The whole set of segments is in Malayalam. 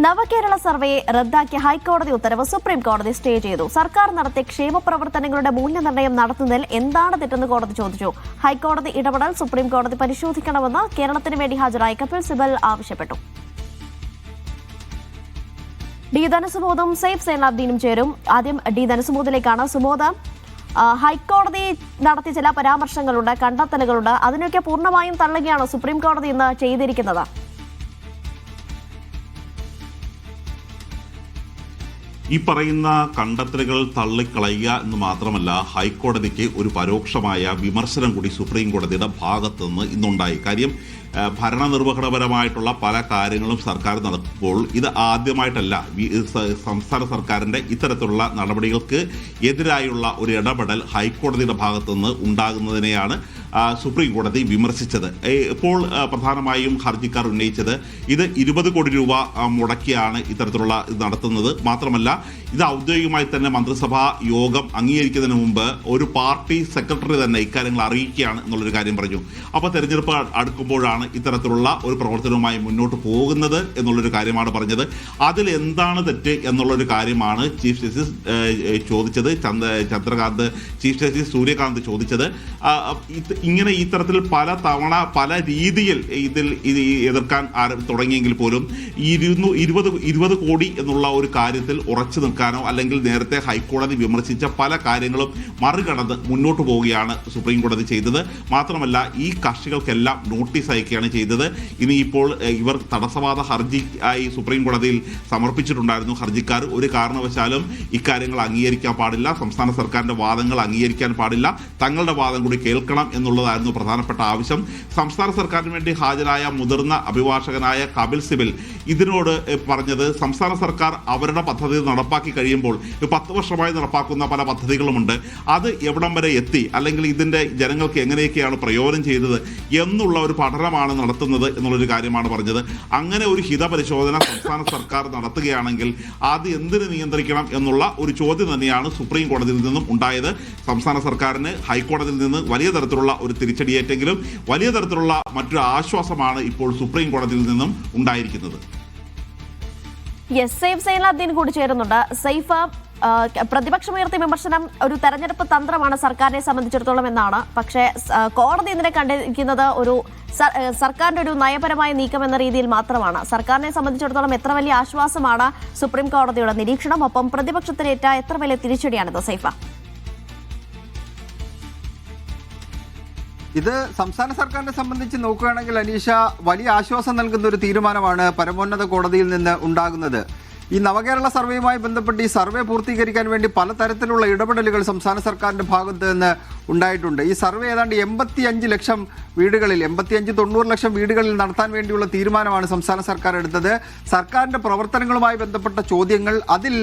നവകേരള സർവേയെ റദ്ദാക്കിയ ഹൈക്കോടതി ഉത്തരവ് സുപ്രീം കോടതി സ്റ്റേ ചെയ്തു. സർക്കാർ നടത്തിയ ക്ഷേമ പ്രവർത്തനങ്ങളുടെ മൂല്യനിർണ്ണയം നടത്തുന്നതിൽ എന്താണ് തെറ്റെന്ന് കോടതി ചോദിച്ചു. ഹൈക്കോടതി ഇടപെടൽ സുപ്രീം കോടതി പരിശോധിക്കണമെന്ന് കേരളത്തിന് വേണ്ടി ഹാജരായ കപിൽ സിബൽ ആവശ്യപ്പെട്ടു. ഡി ധനസുമോദും സെയ്ഫ് സൈനാബ്ദീനും ചേരും. ആദ്യം ഡി ധനസുമോദിലേക്കാണ്. സുമോദ്, ഹൈക്കോടതി നടത്തിയ ചില പരാമർശങ്ങളുണ്ട്, കണ്ടെത്തലുകളുണ്ട്. അതിനൊക്കെ പൂർണ്ണമായും തള്ളുകയാണ് സുപ്രീം കോടതി ഇന്ന് ചെയ്തിരിക്കുന്നത്. ഈ പറയുന്ന കണ്ടെത്തലുകൾ തള്ളിക്കളയുക എന്ന് മാത്രമല്ല, ഹൈക്കോടതിക്ക് ഒരു പരോക്ഷമായ വിമർശനം കൂടി സുപ്രീം കോടതിയുടെ ഭാഗത്തു നിന്ന് ഇന്നുണ്ടായി. കാര്യം, ഭരണനിർവഹണപരമായിട്ടുള്ള പല കാര്യങ്ങളും സർക്കാർ നടത്തുമ്പോൾ ഇത് ആദ്യമായിട്ടല്ല സംസ്ഥാന സർക്കാരിൻ്റെ ഇത്തരത്തിലുള്ള നടപടികൾക്ക് എതിരായുള്ള ഒരു ഇടപെടൽ ഹൈക്കോടതിയുടെ ഭാഗത്തുനിന്ന് ഉണ്ടാകുന്നതിനെയാണ് സുപ്രീം കോടതി വിമർശിച്ചത്. ഇപ്പോൾ പ്രധാനമായും ഹർജിക്കാർ ഉന്നയിച്ചത് ഇത് 20 കോടി രൂപ മുടക്കിയാണ് ഇത്തരത്തിലുള്ള ഇത് നടത്തുന്നത്. മാത്രമല്ല, ഇത് ഔദ്യോഗികമായി തന്നെ മന്ത്രിസഭാ യോഗം അംഗീകരിക്കുന്നതിന് മുമ്പ് ഒരു പാർട്ടി സെക്രട്ടറി തന്നെ ഇക്കാര്യങ്ങൾ അറിയിക്കുകയാണ് എന്നുള്ളൊരു കാര്യം പറഞ്ഞു. അപ്പോൾ തെരഞ്ഞെടുപ്പ് അടുക്കുമ്പോഴാണ് ഇത്തരത്തിലുള്ള ഒരു പ്രവർത്തനവുമായി മുന്നോട്ട് പോകുന്നത് എന്നുള്ളൊരു കാര്യമാണ് പറഞ്ഞത്. അതിൽ എന്താണ് തെറ്റ് എന്നുള്ളൊരു കാര്യമാണ് ചീഫ് ജസ്റ്റിസ് ചോദിച്ചത്. ചന്ദ്രകാന്ത് ചീഫ് ജസ്റ്റിസ് സൂര്യകാന്ത് ചോദിച്ചത്. ഇങ്ങനെ ഇത്തരത്തിൽ പല തവണ പല രീതിയിൽ ഇതിൽ എതിർക്കാൻ തുടങ്ങിയെങ്കിൽ പോലും 20 കോടി എന്നുള്ള ഒരു കാര്യത്തിൽ ഉറച്ചു നിൽക്കാനോ അല്ലെങ്കിൽ നേരത്തെ ഹൈക്കോടതി വിമർശിച്ച പല കാര്യങ്ങളും മറികടന്ന് മുന്നോട്ട് പോവുകയാണ് സുപ്രീം കോടതി ചെയ്തത്. മാത്രമല്ല, ഈ കക്ഷികൾക്കെല്ലാം നോട്ടീസ് അയക്കുകയാണ് ചെയ്തത്. ഇനിയിപ്പോൾ ഇവർ തടസ്സവാദ ഹർജി ആയി സുപ്രീം കോടതിയിൽ സമർപ്പിച്ചിട്ടുണ്ടായിരുന്നു. ഹർജിക്കാർ ഒരു കാരണവശാലും ഇക്കാര്യങ്ങൾ അംഗീകരിക്കാൻ പാടില്ല, സംസ്ഥാന സർക്കാരിന്റെ വാദങ്ങൾ അംഗീകരിക്കാൻ പാടില്ല, തങ്ങളുടെ വാദം കൂടി കേൾക്കണം എന്നുള്ളതായിരുന്നു പ്രധാനപ്പെട്ട ആവശ്യം. സംസ്ഥാന സർക്കാരിന് വേണ്ടി ഹാജരായ മുതിർന്ന അഭിഭാഷകനായ കപിൽ സിബൽ ഇതിനോട് പറഞ്ഞത്, സംസ്ഥാന സർക്കാർ അവരുടെ പദ്ധതി നടപ്പാക്കി കഴിയുമ്പോൾ 10 വർഷമായി നടപ്പാക്കുന്ന പല പദ്ധതികളുമുണ്ട്, അത് എവിടം വരെ എത്തി, അല്ലെങ്കിൽ ഇതിൻ്റെ ജനങ്ങൾക്ക് എങ്ങനെയൊക്കെയാണ് പ്രയോജനം ചെയ്തത് എന്നുള്ള ഒരു പഠനമാണ് നടത്തുന്നത് എന്നുള്ളൊരു കാര്യമാണ് പറഞ്ഞത്. അങ്ങനെ ഒരു ഹിതപരിശോധന സംസ്ഥാന സർക്കാർ നടത്തുകയാണെങ്കിൽ അത് എന്തിനു നിയന്ത്രിക്കണം എന്നുള്ള ഒരു ചോദ്യം തന്നെയാണ് സുപ്രീം കോടതിയിൽ നിന്നും ഉണ്ടായത്. സംസ്ഥാന സർക്കാരിന് ഹൈക്കോടതിയിൽ നിന്ന് വലിയ തരത്തിലുള്ള ഒരു തിരിച്ചടിയേറ്റെങ്കിലും വലിയ തരത്തിലുള്ള മറ്റൊരു ആശ്വാസമാണ് ഇപ്പോൾ സുപ്രീം കോടതിയിൽ നിന്നും ഉണ്ടായിരിക്കുന്നത്. സെയ്ഫ് സൈനാബ്ദീൻ കൂടി ചേരുന്നുണ്ട്. സെയ്ഫ്, പ്രതിപക്ഷമുയർത്തിയ വിമർശനം ഒരു തെരഞ്ഞെടുപ്പ് തന്ത്രമാണ് സർക്കാരിനെ സംബന്ധിച്ചിടത്തോളം എന്നാണ്. പക്ഷേ കോടതി ഇതിനെ കണ്ടിരിക്കുന്നത് ഒരു സർക്കാരിന്റെ ഒരു നയപരമായ നീക്കം എന്ന രീതിയിൽ മാത്രമാണ്. സർക്കാരിനെ സംബന്ധിച്ചിടത്തോളം എത്ര വലിയ ആശ്വാസമാണ് സുപ്രീം കോടതിയുടെ നിരീക്ഷണം? ഒപ്പം പ്രതിപക്ഷത്തിനേറ്റ എത്ര വലിയ തിരിച്ചടിയാണിത് സൈഫ? ഇത് സംസ്ഥാന സർക്കാരിനെ സംബന്ധിച്ച് നോക്കുകയാണെങ്കിൽ അനീഷ, വലിയ ആശ്വാസം നൽകുന്ന ഒരു തീരുമാനമാണ് പരമോന്നത കോടതിയിൽ നിന്ന് ഉണ്ടാകുന്നത്. ഈ നവകേരള സർവേയുമായി ബന്ധപ്പെട്ട് ഈ സർവേ പൂർത്തീകരിക്കാൻ വേണ്ടി പലതരത്തിലുള്ള ഇടപെടലുകൾ സംസ്ഥാന സർക്കാരിൻ്റെ ഭാഗത്ത് നിന്ന് ഉണ്ടായിട്ടുണ്ട്. ഈ സർവേ ഏതാണ്ട് 85 ലക്ഷം വീടുകളിൽ 85-90 ലക്ഷം വീടുകളിൽ നടത്താൻ വേണ്ടിയുള്ള തീരുമാനമാണ് സംസ്ഥാന സർക്കാർ എടുത്തത്. സർക്കാരിൻ്റെ പ്രവർത്തനങ്ങളുമായി ബന്ധപ്പെട്ട ചോദ്യങ്ങൾ, അതിൽ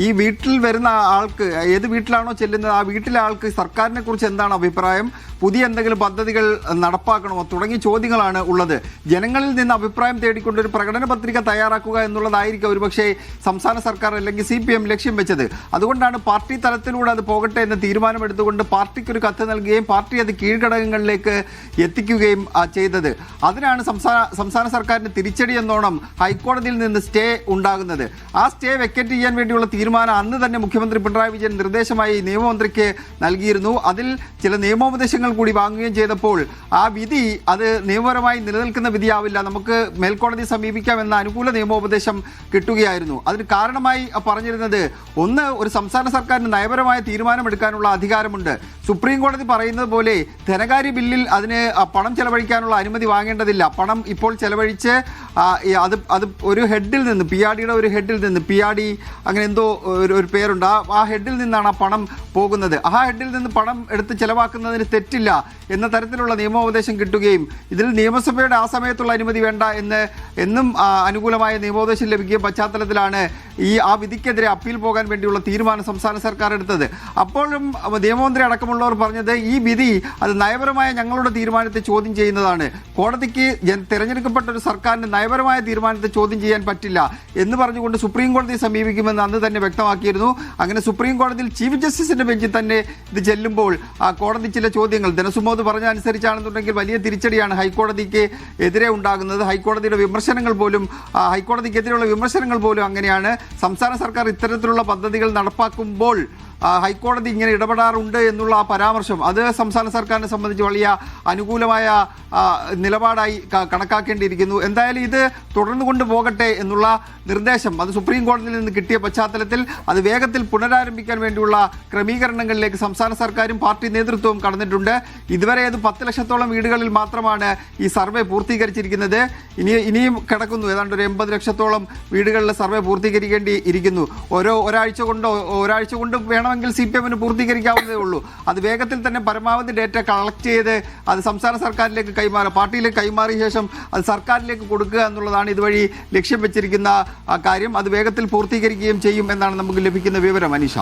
ഈ വീട്ടിൽ വരുന്ന ആൾക്ക്, ഏത് വീട്ടിലാണോ ചെല്ലുന്നത് ആ വീട്ടിലെ ആൾക്ക് സർക്കാരിനെ കുറിച്ച് എന്താണ് അഭിപ്രായം, പുതിയ എന്തെങ്കിലും പദ്ധതികൾ നടപ്പാക്കണമോ തുടങ്ങിയ ചോദ്യങ്ങളാണ് ഉള്ളത്. ജനങ്ങളിൽ നിന്ന് അഭിപ്രായം തേടിക്കൊണ്ട് ഒരു പ്രകടന പത്രിക തയ്യാറാക്കുക എന്നുള്ളതായിരിക്കും ഒരുപക്ഷെ സംസ്ഥാന സർക്കാർ അല്ലെങ്കിൽ CPM ലക്ഷ്യം വെച്ചത്. അതുകൊണ്ടാണ് പാർട്ടി തലത്തിലൂടെ അത് പോകട്ടെ എന്ന് തീരുമാനമെടുത്തുകൊണ്ട് പാർട്ടിക്കൊരു കത്ത് നൽകുകയും പാർട്ടി അത് കീഴ്ഘടകങ്ങളിലേക്ക് എത്തിക്കുകയും ചെയ്തത്. അതിനാണ് സംസ്ഥാന സർക്കാരിന് തിരിച്ചടി എന്നോണം ഹൈക്കോടതിയിൽ നിന്ന് സ്റ്റേ ഉണ്ടാകുന്നത്. ആ സ്റ്റേ വെക്കറ്റ് ചെയ്യാൻ വേണ്ടിയുള്ള തീരുമാനം അന്ന് തന്നെ മുഖ്യമന്ത്രി പിണറായി വിജയൻ നിർദ്ദേശമായി നിയമമന്ത്രിക്ക് നൽകിയിരുന്നു. അതിൽ ചില നിയമോപദേശങ്ങൾ കൂടി വാങ്ങുകയും ചെയ്തപ്പോൾ ആ വിധി അത് നിയമപരമായി നിലനിൽക്കുന്ന വിധിയാവില്ല, നമുക്ക് മേൽക്കോടതി സമീപിക്കാമെന്ന അനുകൂല നിയമോപദേശം കിട്ടുകയായിരുന്നു. അതിന് കാരണമായി പറഞ്ഞിരുന്നത്, ഒന്ന്, ഒരു സംസ്ഥാന സർക്കാരിന് നയപരമായ തീരുമാനമെടുക്കാനുള്ള അധികാരമുണ്ട്. സുപ്രീം കോടതി പറയുന്നത് പോലെ ധനകാര്യ ബില്ലിൽ അതിന് പണം ചെലവഴിക്കാനുള്ള അനുമതി വാങ്ങേണ്ടതില്ല. പണം ഇപ്പോൾ ചെലവഴിച്ച് അത് ഒരു ഹെഡിൽ നിന്ന്, PRDയുടെ ഒരു ഹെഡിൽ നിന്ന്, PRD അങ്ങനെ എന്തോ ഒരു പേരുണ്ട്, ആ ഹെഡിൽ നിന്നാണ് ആ പണം പോകുന്നത്. ആ ഹെഡിൽ നിന്ന് പണം എടുത്ത് ചെലവാക്കുന്നതിന് തെറ്റില്ല എന്ന തരത്തിലുള്ള നിയമോപദേശം കിട്ടുകയും ഇതിൽ നിയമസഭയുടെ ആ സമയത്തുള്ള അനുമതി വേണ്ട എന്നും അനുകൂലമായ നിയമോപദേശം ലഭിക്കുകയും പശ്ചാത്തലത്തിലാണ് ആ വിധിക്കെതിരെ അപ്പീൽ പോകാൻ വേണ്ടിയുള്ള തീരുമാനം സംസ്ഥാന സർക്കാർ എടുത്തത്. അപ്പോഴും നിയമമന്ത്രി അടക്കമുള്ളവർ പറഞ്ഞത്, ഈ വിധി അത് നയപരമായ ഞങ്ങളുടെ തീരുമാനത്തെ ചോദ്യം ചെയ്യുന്നതാണ്. കോടതിക്ക് തിരഞ്ഞെടുക്കപ്പെട്ട ഒരു സർക്കാരിന് നയപരമായ തീരുമാനത്തെ ചോദ്യം ചെയ്യാൻ പറ്റില്ല എന്ന് പറഞ്ഞുകൊണ്ട് സുപ്രീം കോടതിയെ സമീപിക്കുമെന്ന് അന്ന് തന്നെ വ്യക്തമാക്കിയിരുന്നു. അങ്ങനെ സുപ്രീം കോടതിയിൽ ചീഫ് ജസ്റ്റിസിന്റെ ബെഞ്ചിൽ തന്നെ ഇത് ചെല്ലുമ്പോൾ കോടതി ചില ചോദ്യങ്ങൾ ധനസുമോദ് പറഞ്ഞ അനുസരിച്ചാണെന്നുണ്ടെങ്കിൽ വലിയ തിരിച്ചടിയാണ് ഹൈക്കോടതിക്ക് എതിരെ ഉണ്ടാകുന്നത്. ഹൈക്കോടതിയുടെ വിമർശനങ്ങൾ പോലും ഹൈക്കോടതിക്കെതിരെയുള്ള വിമർശനങ്ങൾ പോലും അങ്ങനെയാണ്. സംസ്ഥാന സർക്കാർ ഇത്തരത്തിലുള്ള പദ്ധതികൾ നടപ്പാക്കുമ്പോൾ ഹൈക്കോടതി ഇങ്ങനെ ഇടപെടാറുണ്ട് എന്നുള്ള ആ പരാമർശം അത് സംസ്ഥാന സർക്കാരിനെ സംബന്ധിച്ച് വലിയ അനുകൂലമായ നിലപാടായി കണക്കാക്കേണ്ടിയിരിക്കുന്നു. എന്തായാലും ഇത് തുടർന്നു കൊണ്ടുപോകട്ടെ എന്നുള്ള നിർദ്ദേശം അത് സുപ്രീം കോടതിയിൽ നിന്ന് കിട്ടിയ പശ്ചാത്തലത്തിൽ അത് വേഗത്തിൽ പുനരാരംഭിക്കാൻ വേണ്ടിയുള്ള ക്രമീകരണങ്ങളിലേക്ക് സംസ്ഥാന സർക്കാരും പാർട്ടി നേതൃത്വവും കടന്നിട്ടുണ്ട്. ഇതുവരെ അത് 10 ലക്ഷത്തോളം വീടുകളിൽ മാത്രമാണ് ഈ സർവേ പൂർത്തീകരിച്ചിരിക്കുന്നത്. ഇനിയും കിടക്കുന്നു. ഏതാണ്ട് ഒരു 80 ലക്ഷത്തോളം വീടുകളിലെ സർവേ പൂർത്തീകരിക്കേണ്ടി ഇരിക്കുന്നു. ഒരാഴ്ച കൊണ്ട് വേണമെങ്കിൽ CPM പൂർത്തീകരിക്കാവുന്നതേ ഉള്ളൂ. അത് വേഗത്തിൽ തന്നെ പരമാവധി ഡേറ്റ കളക്ട് ചെയ്ത് അത് സംസ്ഥാന സർക്കാരിലേക്ക് പാർട്ടിയിലേക്ക് കൈമാറിയ ശേഷം അത് സർക്കാരിലേക്ക് കൊടുക്കുക എന്നുള്ളതാണ് ഇതുവഴി ലക്ഷ്യം വെച്ചിരിക്കുന്ന കാര്യം. അത് വേഗത്തിൽ പൂർത്തീകരിക്കുകയും ചെയ്യും എന്നാണ് നമുക്ക് ലഭിക്കുന്ന വിവരം. അനീഷ.